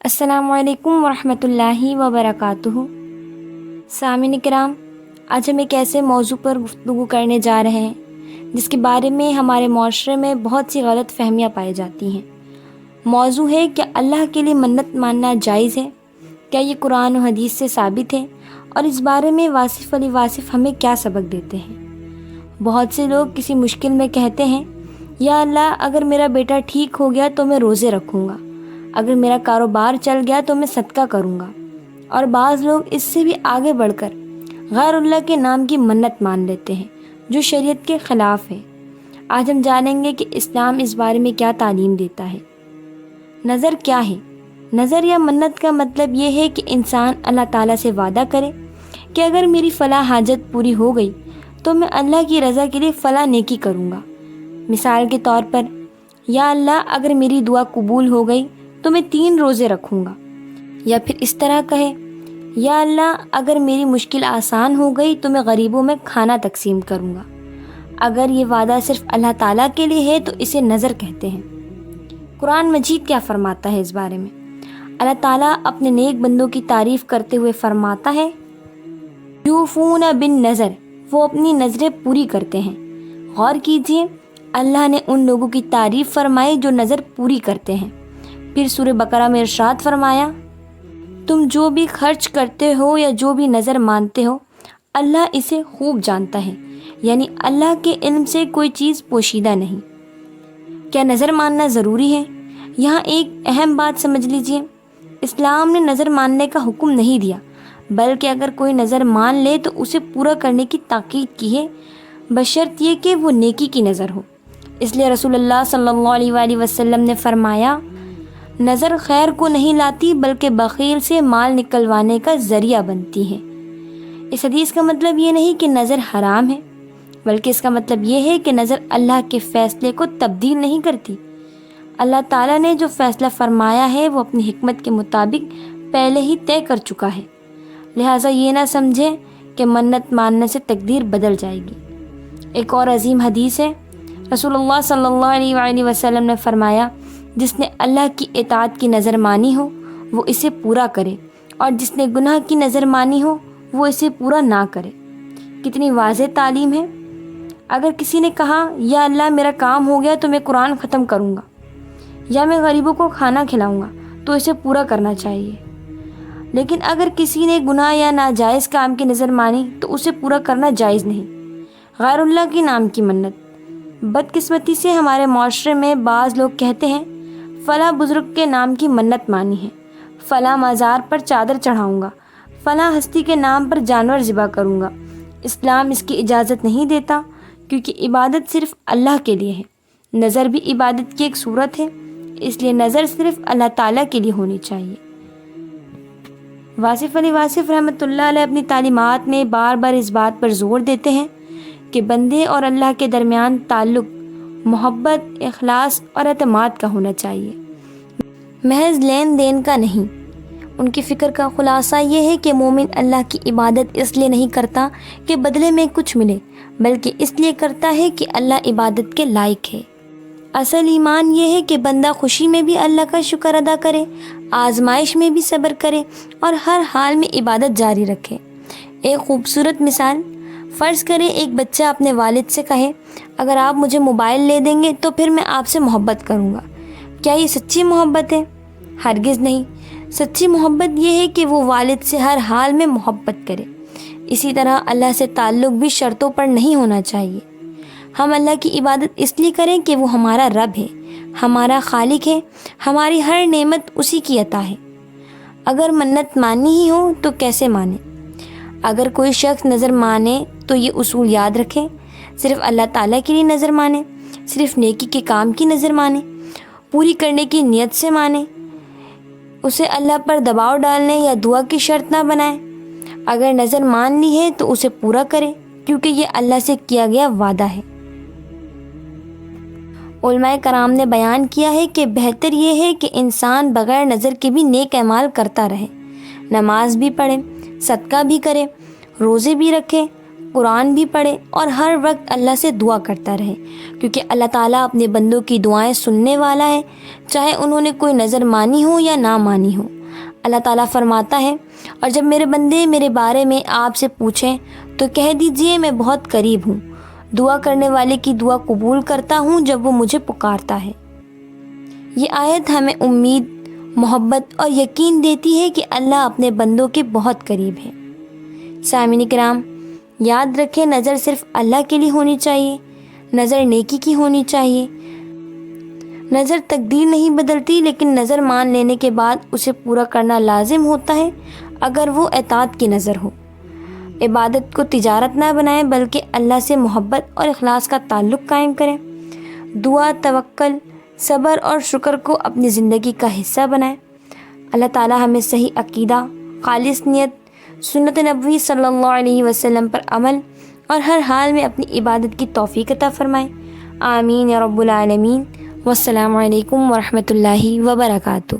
السلام علیکم ورحمۃ اللہ وبرکاتہ۔ سامعین کرام، آج ہم ایک ایسے موضوع پر گفتگو کرنے جا رہے ہیں جس کے بارے میں ہمارے معاشرے میں بہت سی غلط فہمیاں پائی جاتی ہیں۔ موضوع ہے، کیا اللہ کے لیے منت ماننا جائز ہے؟ کیا یہ قرآن و حدیث سے ثابت ہے؟ اور اس بارے میں واصف علی واصف ہمیں کیا سبق دیتے ہیں؟ بہت سے لوگ کسی مشکل میں کہتے ہیں، یا اللہ اگر میرا بیٹا ٹھیک ہو گیا تو میں روزے رکھوں گا، اگر میرا کاروبار چل گیا تو میں صدقہ کروں گا۔ اور بعض لوگ اس سے بھی آگے بڑھ کر غیر اللہ کے نام کی منت مان لیتے ہیں، جو شریعت کے خلاف ہے۔ آج ہم جانیں گے کہ اسلام اس بارے میں کیا تعلیم دیتا ہے۔ نظر کیا ہے؟ نظر یا منت کا مطلب یہ ہے کہ انسان اللہ تعالیٰ سے وعدہ کرے کہ اگر میری فلاں حاجت پوری ہو گئی تو میں اللہ کی رضا کے لیے فلاں نیکی کروں گا۔ مثال کے طور پر، یا اللہ اگر میری دعا قبول ہو گئی تو میں 3 روزے رکھوں گا۔ یا پھر اس طرح کہے، یا اللہ اگر میری مشکل آسان ہو گئی تو میں غریبوں میں کھانا تقسیم کروں گا۔ اگر یہ وعدہ صرف اللہ تعالیٰ کے لیے ہے تو اسے نظر کہتے ہیں۔ قرآن مجید کیا فرماتا ہے اس بارے میں؟ اللہ تعالیٰ اپنے نیک بندوں کی تعریف کرتے ہوئے فرماتا ہے، یوفون بالنذر، وہ اپنی نظریں پوری کرتے ہیں۔ غور کیجئے، اللہ نے ان لوگوں کی تعریف فرمائی جو نظر پوری کرتے ہیں۔ پھر سورہ بقرہ میں ارشاد فرمایا، تم جو بھی خرچ کرتے ہو یا جو بھی نظر مانتے ہو اللہ اسے خوب جانتا ہے، یعنی اللہ کے علم سے کوئی چیز پوشیدہ نہیں۔ کیا نظر ماننا ضروری ہے؟ یہاں ایک اہم بات سمجھ لیجئے، اسلام نے نظر ماننے کا حکم نہیں دیا، بلکہ اگر کوئی نظر مان لے تو اسے پورا کرنے کی تاکید کی ہے، بشرط یہ کہ وہ نیکی کی نظر ہو۔ اس لیے رسول اللہ صلی اللہ علیہ وآلہ وسلم نے فرمایا، نظر خیر کو نہیں لاتی بلکہ بخیل سے مال نکلوانے کا ذریعہ بنتی ہے۔ اس حدیث کا مطلب یہ نہیں کہ نظر حرام ہے، بلکہ اس کا مطلب یہ ہے کہ نظر اللہ کے فیصلے کو تبدیل نہیں کرتی۔ اللہ تعالیٰ نے جو فیصلہ فرمایا ہے وہ اپنی حکمت کے مطابق پہلے ہی طے کر چکا ہے، لہٰذا یہ نہ سمجھے کہ منت ماننے سے تقدیر بدل جائے گی۔ ایک اور عظیم حدیث ہے، رسول اللہ صلی اللہ علیہ وآلہ وسلم نے فرمایا، جس نے اللہ کی اطاعت کی نظر مانی ہو وہ اسے پورا کرے، اور جس نے گناہ کی نظر مانی ہو وہ اسے پورا نہ کرے۔ کتنی واضح تعلیم ہے۔ اگر کسی نے کہا، یا اللہ میرا کام ہو گیا تو میں قرآن ختم کروں گا، یا میں غریبوں کو کھانا کھلاؤں گا، تو اسے پورا کرنا چاہیے۔ لیکن اگر کسی نے گناہ یا ناجائز کام کی نظر مانی تو اسے پورا کرنا جائز نہیں۔ غیر اللہ کے نام کی منت۔ بدقسمتی سے ہمارے معاشرے میں بعض لوگ کہتے ہیں، فلاں بزرگ کے نام کی منت مانی ہے، فلاں مزار پر چادر چڑھاؤں گا، فلاں ہستی کے نام پر جانور ذبح کروں گا۔ اسلام اس کی اجازت نہیں دیتا، کیونکہ عبادت صرف اللہ کے لیے ہے۔ نظر بھی عبادت کی ایک صورت ہے، اس لیے نظر صرف اللہ تعالیٰ کے لیے ہونی چاہیے۔ واصف علی واصف رحمۃ اللہ علیہ اپنی تعلیمات میں بار بار اس بات پر زور دیتے ہیں کہ بندے اور اللہ کے درمیان تعلق محبت، اخلاص اور اعتماد کا ہونا چاہیے، محض لین دین کا نہیں۔ ان کی فکر کا خلاصہ یہ ہے کہ مومن اللہ کی عبادت اس لیے نہیں کرتا کہ بدلے میں کچھ ملے، بلکہ اس لیے کرتا ہے کہ اللہ عبادت کے لائق ہے۔ اصل ایمان یہ ہے کہ بندہ خوشی میں بھی اللہ کا شکر ادا کرے، آزمائش میں بھی صبر کرے اور ہر حال میں عبادت جاری رکھے۔ ایک خوبصورت مثال، فرض کریں ایک بچہ اپنے والد سے کہے، اگر آپ مجھے موبائل لے دیں گے تو پھر میں آپ سے محبت کروں گا۔ کیا یہ سچی محبت ہے؟ ہرگز نہیں۔ سچی محبت یہ ہے کہ وہ والد سے ہر حال میں محبت کرے۔ اسی طرح اللہ سے تعلق بھی شرطوں پر نہیں ہونا چاہیے۔ ہم اللہ کی عبادت اس لیے کریں کہ وہ ہمارا رب ہے، ہمارا خالق ہے، ہماری ہر نعمت اسی کی عطا ہے۔ اگر منت مانی ہی ہو تو کیسے مانے؟ اگر کوئی شخص نظر مانے تو یہ اصول یاد رکھے، صرف اللہ تعالیٰ کے لیے نظر مانے، صرف نیکی کے کام کی نظر مانے، پوری کرنے کی نیت سے مانے، اسے اللہ پر دباؤ ڈالنے یا دعا کی شرط نہ بنائے۔ اگر نظر مان لی ہے تو اسے پورا کرے، کیونکہ یہ اللہ سے کیا گیا وعدہ ہے۔ علماء کرام نے بیان کیا ہے کہ بہتر یہ ہے کہ انسان بغیر نظر کے بھی نیک اعمال کرتا رہے، نماز بھی پڑھے، صدقہ بھی کرے، روزے بھی رکھے، قرآن بھی پڑھے اور ہر وقت اللہ سے دعا کرتا رہے، کیونکہ اللہ تعالیٰ اپنے بندوں کی دعائیں سننے والا ہے، چاہے انہوں نے کوئی نظر مانی ہو یا نہ مانی ہو۔ اللہ تعالیٰ فرماتا ہے، اور جب میرے بندے میرے بارے میں آپ سے پوچھیں تو کہہ دیجئے میں بہت قریب ہوں، دعا کرنے والے کی دعا قبول کرتا ہوں جب وہ مجھے پکارتا ہے۔ یہ آیت ہمیں امید، محبت اور یقین دیتی ہے کہ اللہ اپنے بندوں کے بہت قریب ہے۔ سامعین کرام، یاد رکھیں نظر صرف اللہ کے لیے ہونی چاہیے، نظر نیکی کی ہونی چاہیے۔ نظر تقدیر نہیں بدلتی، لیکن نظر مان لینے کے بعد اسے پورا کرنا لازم ہوتا ہے اگر وہ اطاعت کی نظر ہو۔ عبادت کو تجارت نہ بنائیں بلکہ اللہ سے محبت اور اخلاص کا تعلق قائم کریں۔ دعا، توکل، صبر اور شکر کو اپنی زندگی کا حصہ بنائیں۔ اللہ تعالی ہمیں صحیح عقیدہ، خالص نیت، سنت نبوی صلی اللہ علیہ وسلم پر عمل اور ہر حال میں اپنی عبادت کی توفیق عطا فرمائے۔ آمین یا رب العالمین۔ والسلام علیکم ورحمۃ اللہ وبرکاتہ۔